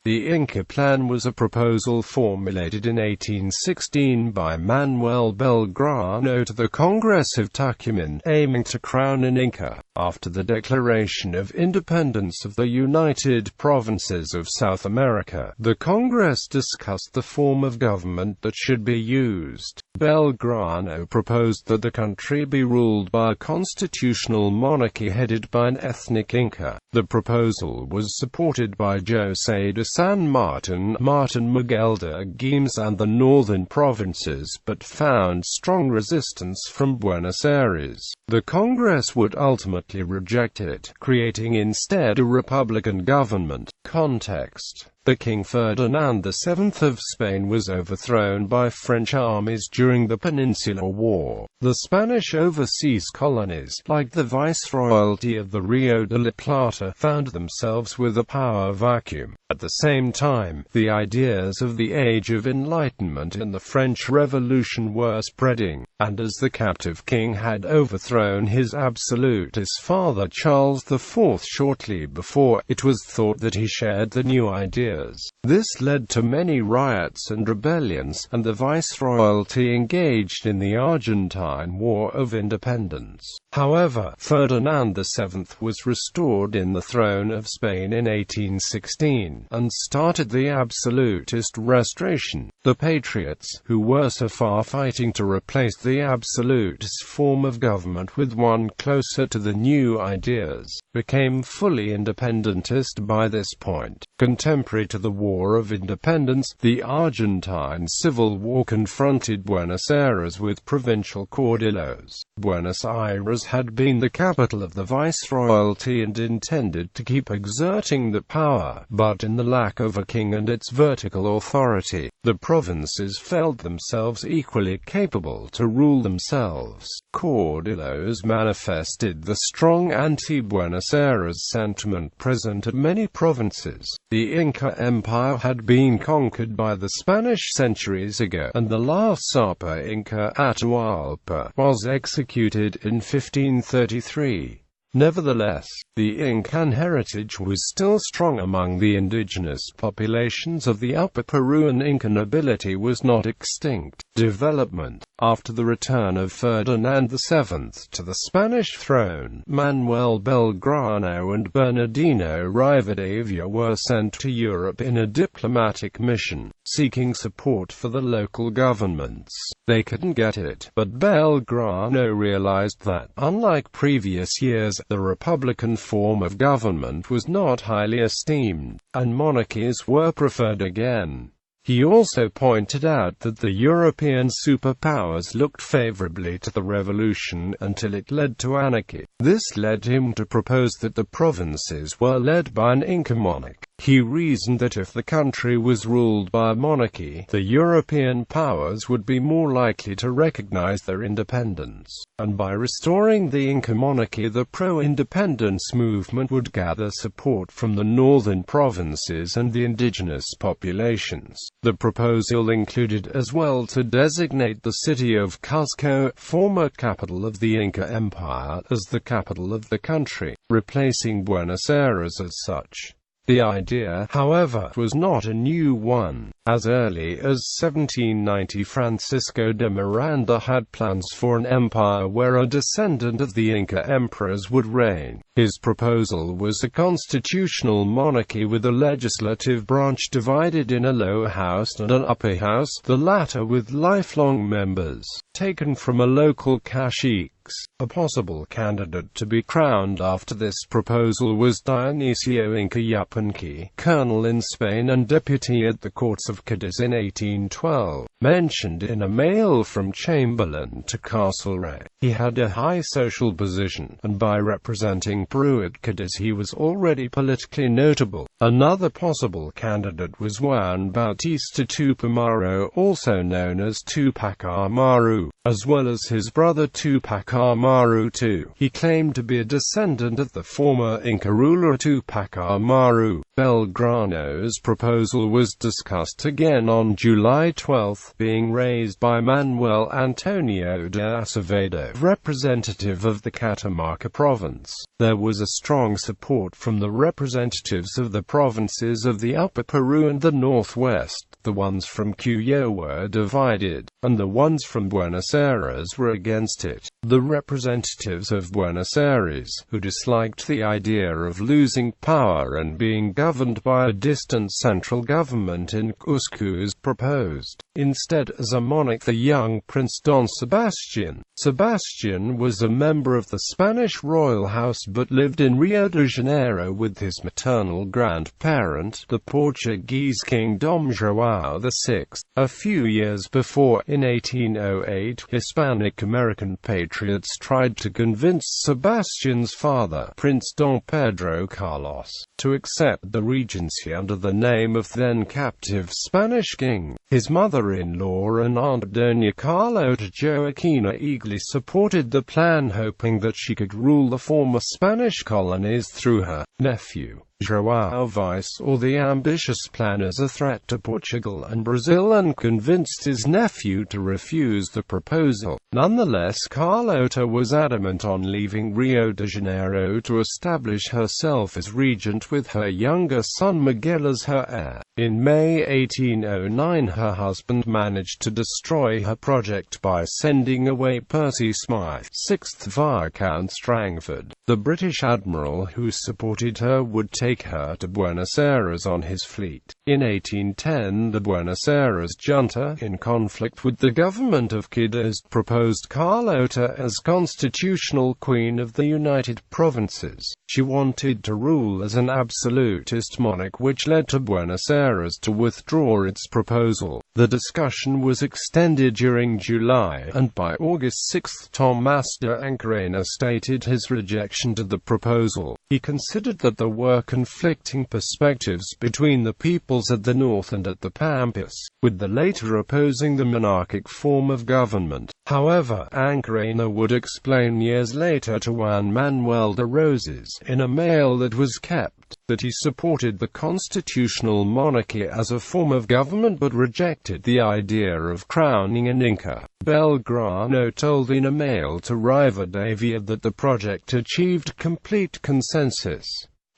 The Inca plan was a proposal formulated in 1816 by Manuel Belgrano to the Congress of Tucumán, aiming to crown an Inca. After the declaration of independence of the United Provinces of South America, the Congress discussed the form of government that should be used. Belgrano proposed that the country be ruled by a constitutional monarchy headed by an ethnic Inca. The proposal was supported by José de San Martín, Martín Miguel de Güemes and the northern provinces, but found strong resistance from Buenos Aires. The Congress would ultimately reject it, creating instead a republican government. Context: the King Ferdinand VII of Spain was overthrown by French armies during the Peninsular War. The Spanish overseas colonies, like the Viceroyalty of the Rio de la Plata, found themselves with a power vacuum. At the same time, the ideas of the Age of Enlightenment and the French Revolution were spreading, and as the captive king had overthrown his absolutist father Charles IV shortly before, it was thought that he shared the new ideas. This led to many riots and rebellions, and the Viceroyalty engaged in the Argentine War of Independence. However, Ferdinand VII was restored in the throne of Spain in 1816, and started the absolutist restoration. The Patriots, who were so far fighting to replace the absolutist form of government with one closer to the new ideas, became fully independentist by this point. Contemporary to the War of Independence, the Argentine Civil War confronted Buenos Aires with provincial caudillos. Buenos Aires had been the capital of the Viceroyalty and intended to keep exerting the power, but in the lack of a king and its vertical authority, the provinces felt themselves equally capable to rule themselves. Caudillos manifested the strong anti-Buenos Aires sentiment present at many provinces. The Inca Empire had been conquered by the Spanish centuries ago, and the last Sapa Inca, Atahualpa, was executed in 1533. Nevertheless, the Incan heritage was still strong among the indigenous populations of the Upper Peru, and Inca nobility was not extinct. Development: after the return of Ferdinand VII to the Spanish throne, Manuel Belgrano and Bernardino Rivadavia were sent to Europe in a diplomatic mission, seeking support for the local governments. They couldn't get it, but Belgrano realized that, unlike previous years, the republican form of government was not highly esteemed, and monarchies were preferred again. He also pointed out that the European superpowers looked favorably to the revolution until it led to anarchy. This led him to propose that the provinces were led by an Inca monarch. He reasoned that if the country was ruled by a monarchy, the European powers would be more likely to recognize their independence, and by restoring the Inca monarchy, the pro-independence movement would gather support from the northern provinces and the indigenous populations. The proposal included as well to designate the city of Cuzco, former capital of the Inca Empire, as the capital of the country, replacing Buenos Aires as such. The idea, however, was not a new one. As early as 1790, Francisco de Miranda had plans for an empire where a descendant of the Inca emperors would reign. His proposal was a constitutional monarchy with a legislative branch divided in a lower house and an upper house, the latter with lifelong members, taken from a local cacique. A possible candidate to be crowned after this proposal was Dionisio Inca Yupanqui, colonel in Spain and deputy at the courts of Cadiz in 1812. Mentioned in a mail from Chamberlain to Castlereagh, he had a high social position, and by representing Peru at Cadiz he was already politically notable. Another possible candidate was Juan Bautista Tupamaro, also known as Tupac Amaru, as well as his brother Tupac Amaru II. He claimed to be a descendant of the former Inca ruler Tupac Amaru. Belgrano's proposal was discussed met again on July 12, being raised by Manuel Antonio de Acevedo, representative of the Catamarca province. There was a strong support from the representatives of the provinces of the Upper Peru and the Northwest. The ones from Cuyo were divided, and the ones from Buenos Aires were against it. The representatives of Buenos Aires, who disliked the idea of losing power and being governed by a distant central government in Cusco, proposed, instead as a monarch, the young Prince Don Sebastian. Sebastian was a member of the Spanish royal house but lived in Rio de Janeiro with his maternal grandparent, the Portuguese King Dom João VI. A few years before, in 1808, Hispanic-American patriots tried to convince Sebastian's father, Prince Don Pedro Carlos, to accept the regency under the name of then-captive Spanish king. His mother-in-law and aunt Doña Carlota Joaquina eagerly supported the plan, hoping that she could rule the former Spanish colonies through her nephew. João VI saw the ambitious plan as a threat to Portugal and Brazil and convinced his nephew to refuse the proposal. Nonetheless, Carlota was adamant on leaving Rio de Janeiro to establish herself as regent with her younger son Miguel as her heir. In May 1809, her husband managed to destroy her project by sending away Percy Smythe, 6th Viscount Strangford. The British admiral who supported her would take her to Buenos Aires on his fleet. In 1810, the Buenos Aires junta, in conflict with the government of Quibdó, proposed Carlota as constitutional queen of the United Provinces. She wanted to rule as an absolutist monarch, which led to Buenos Aires to withdraw its proposal. The discussion was extended during July, and by August 6, Tomás de Ancarena stated his rejection to the proposal. He considered that there were conflicting perspectives between the peoples at the north and at the Pampas, with the latter opposing the monarchic form of government. However, Ancarena would explain years later to Juan Manuel de Rosas, in a mail that was kept, that he supported the constitutional monarchy as a form of government but rejected the idea of crowning an Inca. Belgrano told in a mail to Rivadavia that the project achieved complete consensus.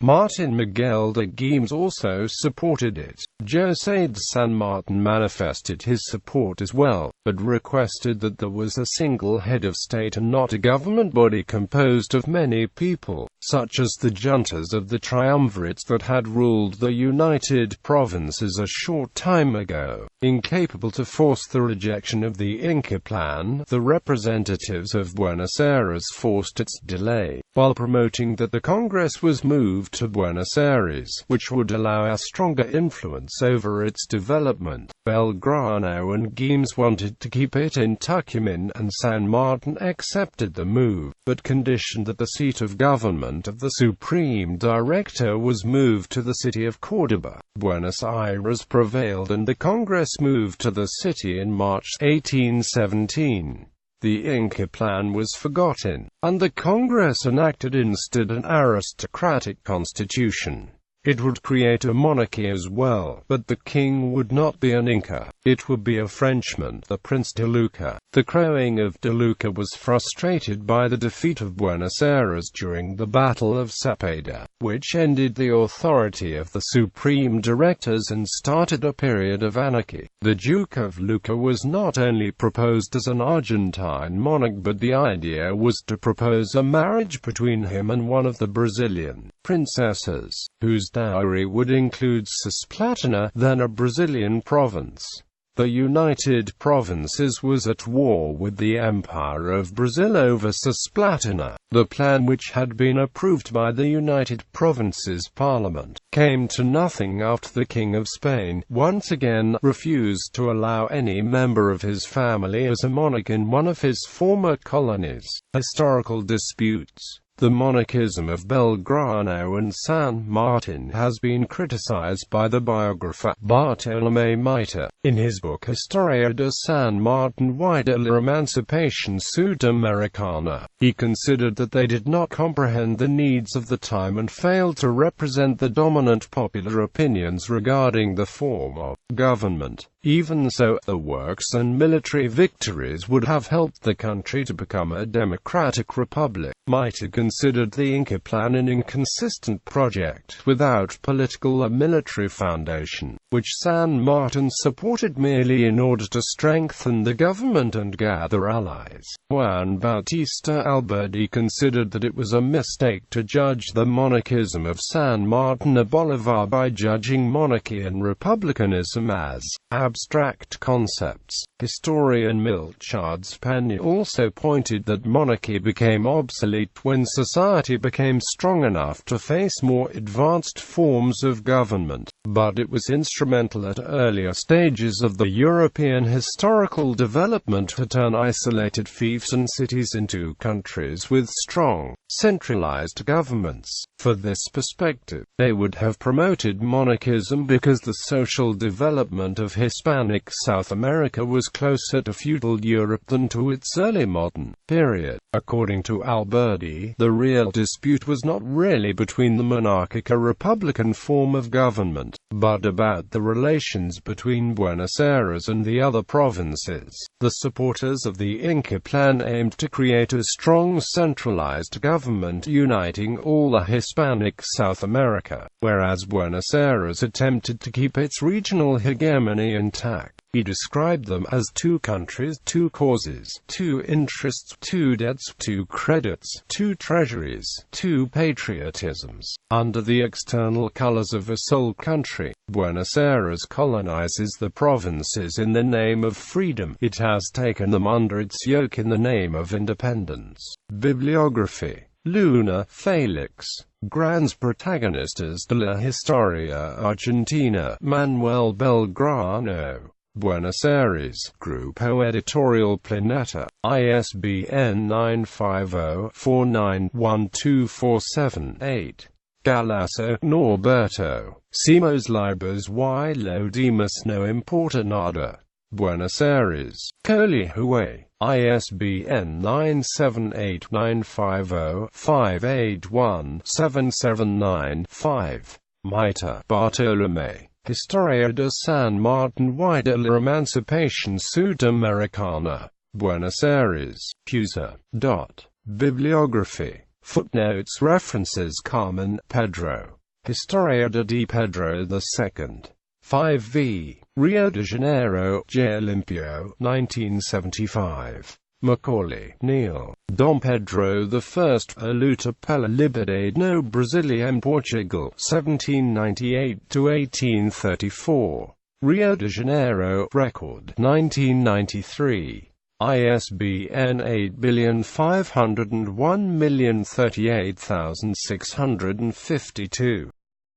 Martín Miguel de Güemes also supported it. José de San Martín manifested his support as well, but requested that there was a single head of state and not a government body composed of many people, such as the juntas of the triumvirates that had ruled the United Provinces a short time ago. Incapable to force the rejection of the Inca plan, the representatives of Buenos Aires forced its delay, while promoting that the Congress was moved to Buenos Aires, which would allow a stronger influence over its development. Belgrano and Güemes wanted to keep it in Tucumán, and San Martín accepted the move, but conditioned that the seat of government of the Supreme Director was moved to the city of Córdoba. Buenos Aires prevailed and the Congress moved to the city in March 1817. The Inca plan was forgotten, and the Congress enacted instead an aristocratic constitution. It would create a monarchy as well, but the king would not be an Inca. It would be a Frenchman, the Prince de Luca. The crowning of de Luca was frustrated by the defeat of Buenos Aires during the Battle of Cepeda, which ended the authority of the Supreme Directors and started a period of anarchy. The Duke of Luca was not only proposed as an Argentine monarch, but the idea was to propose a marriage between him and one of the Brazilian princesses, whose dowry would include Cisplatina, then a Brazilian province. The United Provinces was at war with the Empire of Brazil over Cisplatina. The plan, which had been approved by the United Provinces Parliament, came to nothing after the King of Spain, once again, refused to allow any member of his family as a monarch in one of his former colonies. Historical disputes. The monarchism of Belgrano and San Martin has been criticized by the biographer Bartolomé Mitre. In his book Historia de San Martin y de la Emancipación Sudamericana, he considered that they did not comprehend the needs of the time and failed to represent the dominant popular opinions regarding the form of government. Even so, the works and military victories would have helped the country to become a democratic republic. Mitre considered the Inca plan an inconsistent project without political or military foundation, which San Martin supported merely in order to strengthen the government and gather allies. Juan Bautista Alberdi considered that it was a mistake to judge the monarchism of San Martin a Bolivar by judging monarchy and republicanism as abstract concepts. Historian Milchard Peña also pointed that monarchy became obsolete when society became strong enough to face more advanced forms of government, but it was instrumental at earlier stages of the European historical development to turn isolated fiefs and cities into countries with strong, centralized governments. For this perspective, they would have promoted monarchism because the social development of Hispanic South America was closer to feudal Europe than to its early modern period. According to Alberdi, the real dispute was not really between the monarchico-republican form of government, but about the relations between Buenos Aires and the other provinces. The supporters of the Inca plan aimed to create a strong centralized government uniting all the Hispanic South America, whereas Buenos Aires attempted to keep its regional hegemony intact. He described them as two countries, two causes, two interests, two debts, two credits, two treasuries, two patriotisms. Under the external colors of a sole country, Buenos Aires colonizes the provinces in the name of freedom. It has taken them under its yoke in the name of independence. Bibliography. Luna, Felix. Grandes Protagonistas de la Historia Argentina. Manuel Belgrano. Buenos Aires, Grupo Editorial Planeta, ISBN 950-491247-8. Galasso, Norberto. Simos Libros y lo demás no importa nada. Buenos Aires, Colihue, ISBN 978-950-581-779-5. Mitre, Bartolomé. Historia de San Martin y de la Emancipación Sudamericana. Buenos Aires, Pusa. Bibliography. Footnotes. References. Carmen, Pedro. Historia de Pedro II. 5 Rio de Janeiro, J. Olimpio, 1975. Macaulay, Neil. Dom Pedro I, A luta pela liberdade no Brasil and Portugal, 1798–1834. Rio de Janeiro, Record, 1993. ISBN 8501038652.